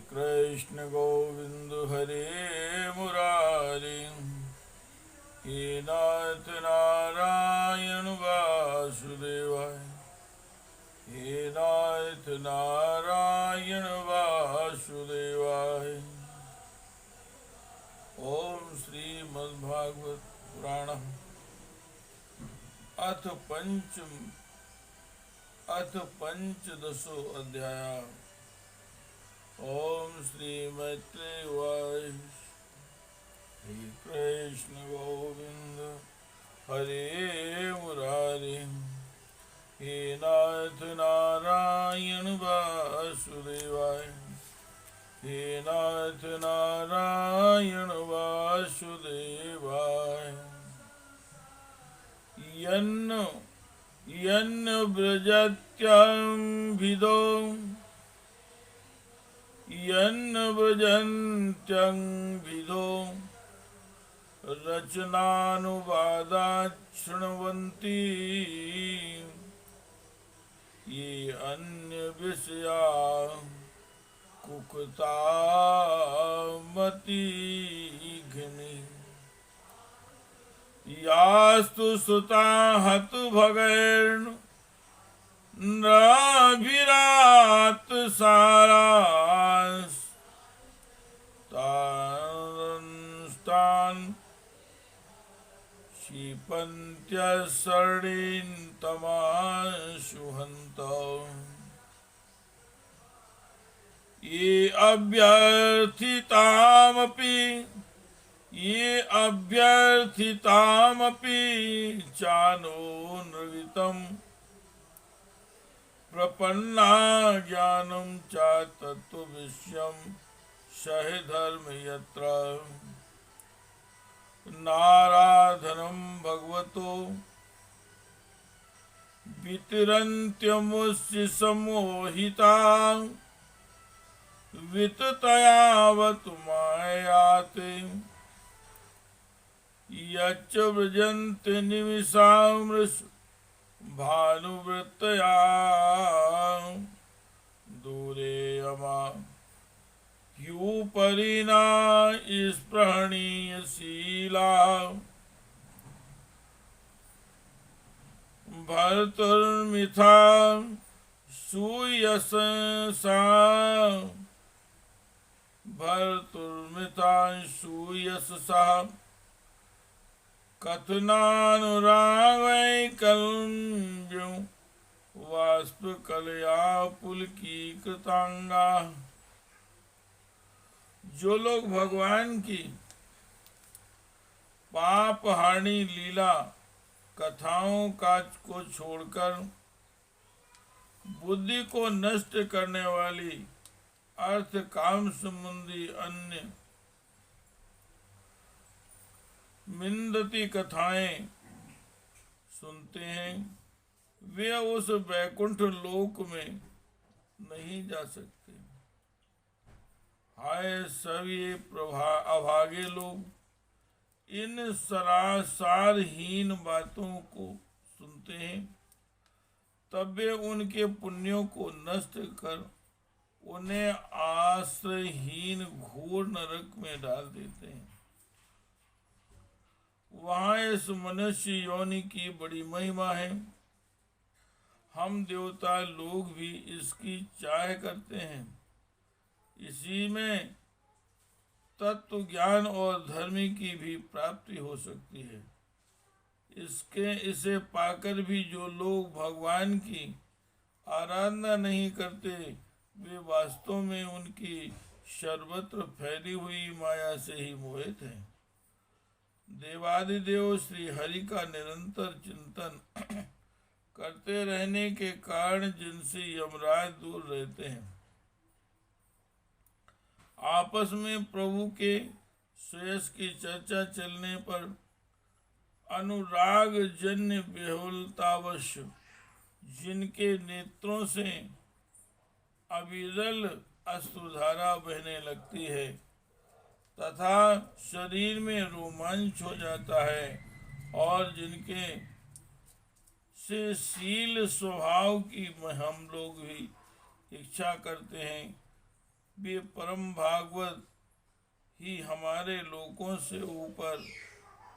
कृष्ण गोविंद हरे मुरारी, हे नाथ नारायण वासुदेवाय, हे नाथ नारायण वासुदेवाय। ओम श्रीमद्भागवत पुराणम् अथ पंचदशो अध्याय। ओम श्री मैत्रेय उवाच। श्री कृष्ण गोविंद हरे मुरारी, हे नाथ नारायण वासुदेवाय, हे नाथ नारायण वासुदेवाय। यन्न व्रजत्यंभिदो यन्न व्रजन्त्यंभिदो रचनानुवादात् शृण्वन्ति ये अन्य विषया कुकुता मतिघ्नि। यास्तु सुता हतु भगैर्न नराभिरात सारांश तान् क्षिपन्त्यः शरणीं तमाशुहन्तौ। ये अभ्यर्थितामपि चानुर्वितं प्रपन्ना ज्ञानं च तत्त्वविषयं सहि धर्म यत्र नाराधनं भगवतो वितरन्त्यमुष्य सम्मोहिता विततयावतु मायाते। यच्च व्रजन्ति निमिषामृषु भानुवृत्तया दूरे यमा ह्युपरिणा स्पृहणीयशीला। भर्तुर्मिथा सूयससा कथनानुरागैकलव्यं वाष्पकलया पुलकीकृतांगा। जो लोग भगवान की पापहानी लीला कथाओं को छोड़कर बुद्धि को नष्ट करने वाली अर्थ काम संबंधी अन्य मिंदती कथाएं सुनते हैं, वे उस वैकुंठ लोक में नहीं जा सकते। हाय सभी अभागे लोग, इन सरासारहीन बातों को सुनते हैं, तब वे उनके पुण्यों को नष्ट कर उन्हें आश्रयहीन घोर नरक में डाल देते हैं। वहाँ इस मनुष्य योनि की बड़ी महिमा है। हम देवता लोग भी इसकी चाह करते हैं। इसी में तत्व ज्ञान और धर्म की भी प्राप्ति हो सकती है। इसे पाकर भी जो लोग भगवान की आराधना नहीं करते, वे वास्तव में उनकी सर्वत्र फैली हुई माया से ही मोहित हैं। देवादिदेव श्री हरि का निरंतर चिंतन करते रहने के कारण जिनसे यमराज दूर रहते हैं, आपस में प्रभु के श्रेयस की चर्चा चलने पर अनुराग जन्य बेहुलतावश जिनके नेत्रों से अविरल अश्रुधारा बहने लगती है तथा शरीर में रोमांच हो जाता है, और जिनके से शील स्वभाव की हम लोग भी इच्छा करते हैं वे परम भागवत ही हमारे लोकों से ऊपर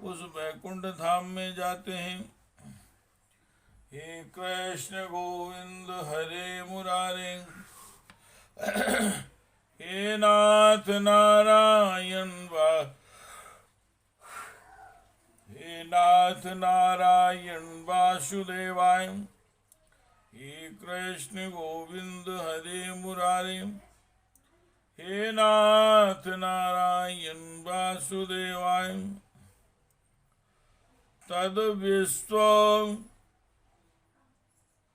उस वैकुंठ धाम में जाते हैं। हे कृष्ण गोविंद हरे मुरारे, हे नाथ नारायण हे नाथ नारायण वासुदेवाय, हे कृष्ण गोविंद हरे मुरारे, हे नाथ नारायण वासुदेवाय। तद विश्व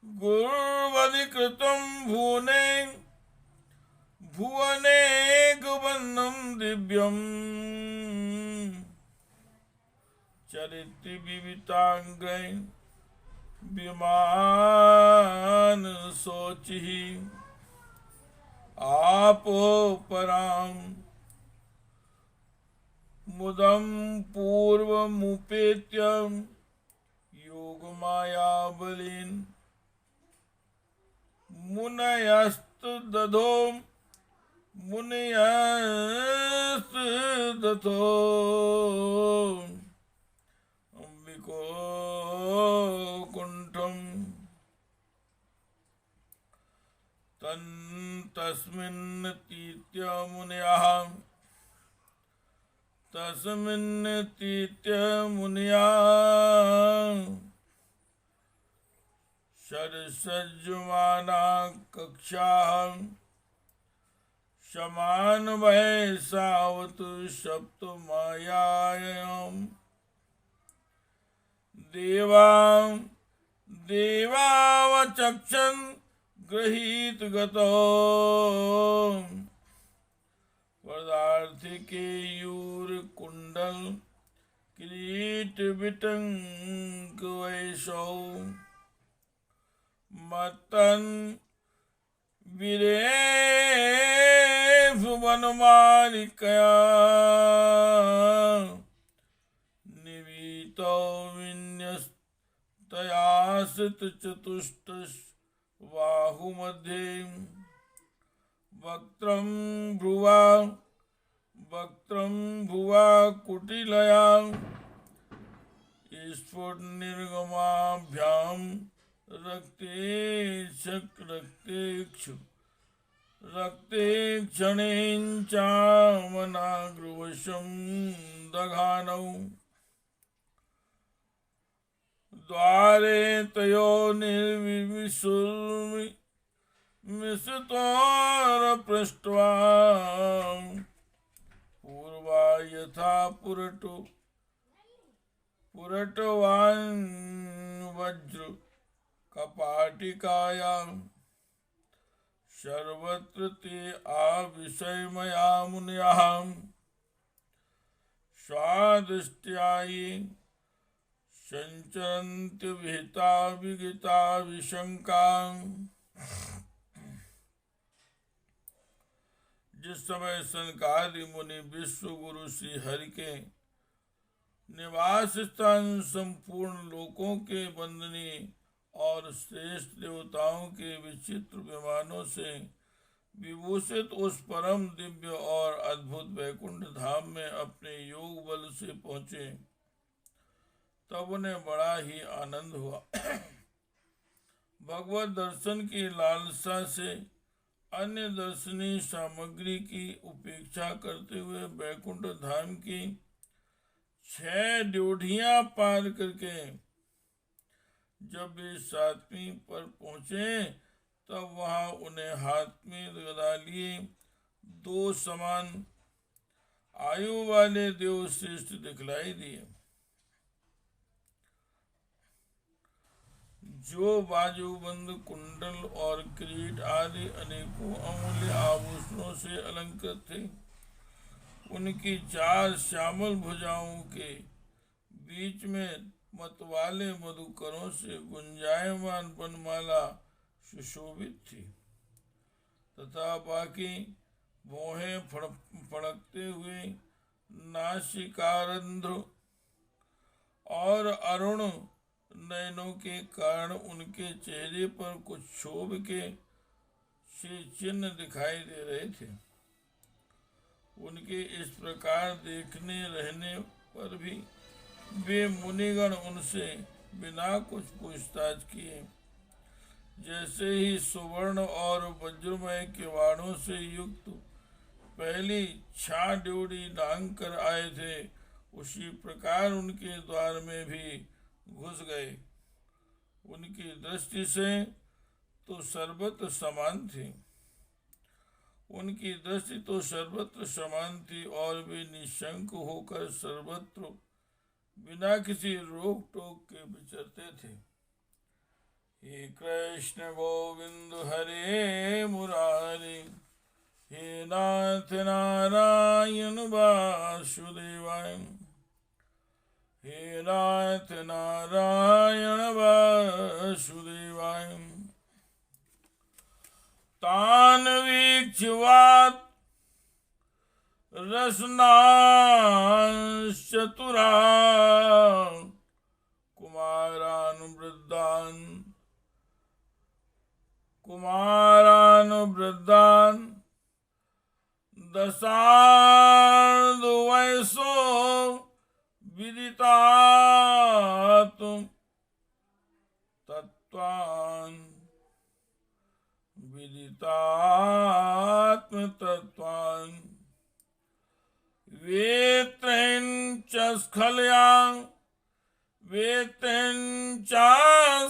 गुरुवधिकृतं भुवने भुवनेकवन्नं दिव्यम् चरित्र विवितांग्रै विमान शोचिः आपो परां मुदं पूर्वमुपेत्य योगमाया बलेन मुनयस्तदधो अंबिको कुंठम तस्मिन् तीत्य मुनयः षड्सज्जुमाना कक्षाः शमान वै सावत सप्तमायायाम् देवावचक्षन् गृहीत गतो पदार्थिके यूरकुण्डल किरीट विटंक वैशौ मतन् विरेफ वनमालिकया निवीतो विन्यस्तयासित चतुष्टश बाहुमध्ये वक्त्रं भ्रुवा कुटिलया स्फुटनिर्गमाभ्यां रक्ते क्षणेन चामनाग्रवशं दघानौ द्वारे तयो निर्विमिषतोरपृष्ट्वा पूर्वा यथा पुरटवान् वज्र कपाटिकायां सर्वत्र ते आविषयमया मुनयः स्वादृष्ट्या ये संचरन्ति विहिता विगिता विशंकां। जिस समय सनकादि मुनि विश्व गुरु श्री हरि के निवास स्थान संपूर्ण लोकों के वंदनीय और श्रेष्ठ देवताओं के विचित्र विमानों से विभूषित उस परम दिव्य और अद्भुत वैकुंठ धाम में अपने योग बल से पहुंचे, तब उन्हें बड़ा ही आनंद हुआ। भगवत दर्शन की लालसा से अन्य दर्शनीय सामग्री की उपेक्षा करते हुए वैकुंठ धाम की 6 ड्योढ़ियां पार करके जब वे 7वीं पर पहुंचे, तब वहां उन्हें हाथ में गदा लिए 2 समान आयु वाले देव श्रेष्ठ दिखलाई दिए, जो बाजूबंद कुंडल और किरीट आदि अनेकों अमूल्य आभूषणों से अलंकृत थे। उनकी 4 श्यामल भुजाओं के बीच में मतवाले मधुकरों से गुंजायमान वनमाला सुशोभित थी तथा बाकी भौहें फड़कते हुए नासिकारंध्र और अरुण नयनों के कारण उनके चेहरे पर कुछ क्षोभ के से चिन्ह दिखाई दे रहे थे। उनके इस प्रकार देखने रहने पर भी वे मुनिगण उनसे बिना कुछ पूछताछ किए जैसे ही सुवर्ण और वज्रमय किवाड़ों से युक्त पहली छा ड्योढ़ी लांघ कर आए थे, उसी प्रकार उनके द्वार में भी घुस गए। उनकी दृष्टि से तो सर्वत्र समान थी, उनकी दृष्टि तो सर्वत्र समान थी और वे निशंक होकर सर्वत्र बिना किसी रोक टोक के विचरते थे। हे कृष्ण गोविंद हरे मुरारी, हे नाथ नारायण वासुदेवाय, हे नाथ नारायण वासुदेवाय। तान वीक्षवात् रसनाश्चतुरा कुमारान् वृद्धान् दशार्धवयसो विदितात् तत्त्वान् विदितात्मतत्त्वान् वेत्रेन् च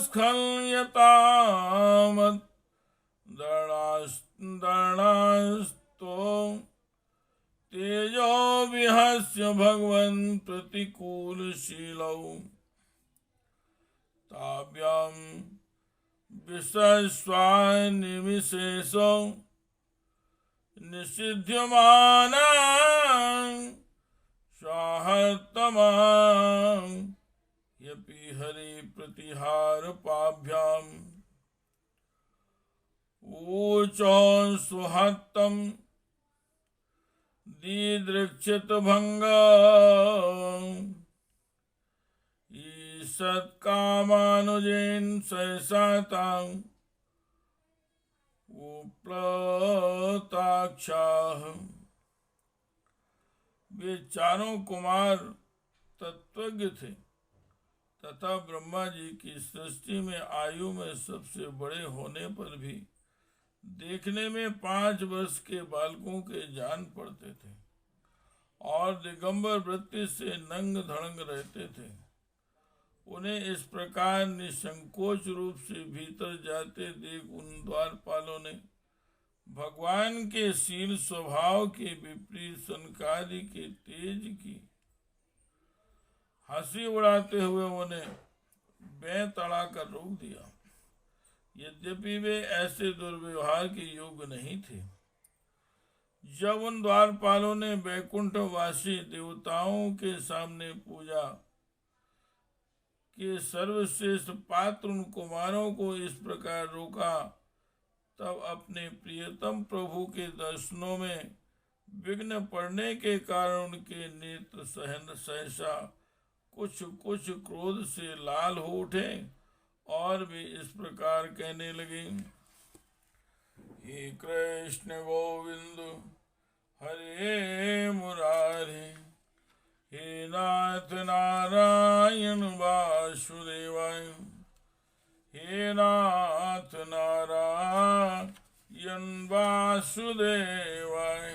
स्खल्यतामत् दर्णास्तो तेजो विहस्य भगवन् प्रतिकूलशीलौ ताभ्यां विषस्वानिमिषेषो निषिध्यमाना स्वाहतमां यपि हरि प्रतिहार पाभ्याम् ऊचो सुहत्तम दीदृक्षित भंग ईसत् कामानुजेन सहसातां उपलताक्षाः। वे चारों कुमार तत्वज्ञ थे तथा ब्रह्मा जी की सृष्टि में आयु में सबसे बड़े होने पर भी देखने में 5 वर्ष के बालकों के जान पड़ते थे और दिगंबर वृत्ति से नंग धड़ंग रहते थे। उन्हें इस प्रकार निसंकोच रूप से भीतर जाते देख उन द्वारपालों ने भगवान के शील स्वभाव के विपरीत सनकादि के तेज की हंसी उड़ाते हुए उन्हें बेतड़ा कर रोक दिया। यद्यपि वे ऐसे दुर्व्यवहार के योग्य नहीं थे। जब उन द्वारपालों ने वैकुंठवासी देवताओं के सामने पूजा के सर्वश्रेष्ठ पात्र उन कुमारों को इस प्रकार रोका, तब अपने प्रियतम प्रभु के दर्शनों में विघ्न पड़ने के कारण उनके नेत्र सहसा कुछ कुछ क्रोध से लाल हो उठे और वे इस प्रकार कहने लगे, हे कृष्ण गोविंद हरे मुरारी, हे नाथ नारायण वासुदेवाय, हे नाथ नारायण वासुदेवाय।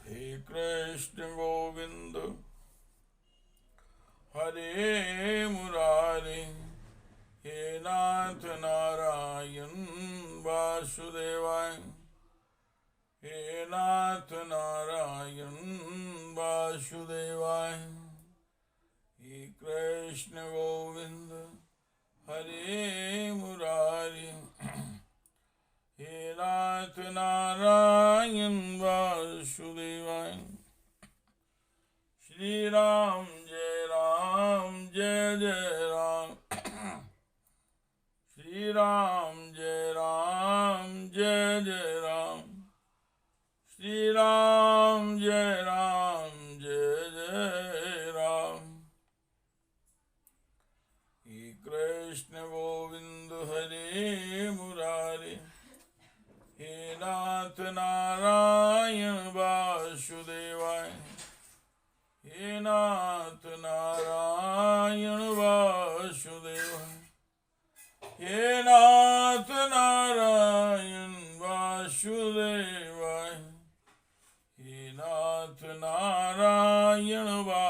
हे कृष्ण गोविंद हरे मुरारी, हे नाथ नारायण वासुदेवाय, हे नाथ नारायण वासुदेवाय। हे कृष्ण गोविंद हरे मुरारी, हे नाथ नारायण वासुदेवाय। श्री राम जय जय राम, श्री राम जय जय राम, श्री राम जय जय राम। हे कृष्ण गोविंद हरे मुरारी, हे नाथ नारायण नारायण वासुदेवाय। हे नाथ नारायण वासुदेवाय। हे नाथ नारायण वासुदेवाय। हे नाथ नारायण वासुदेवाय।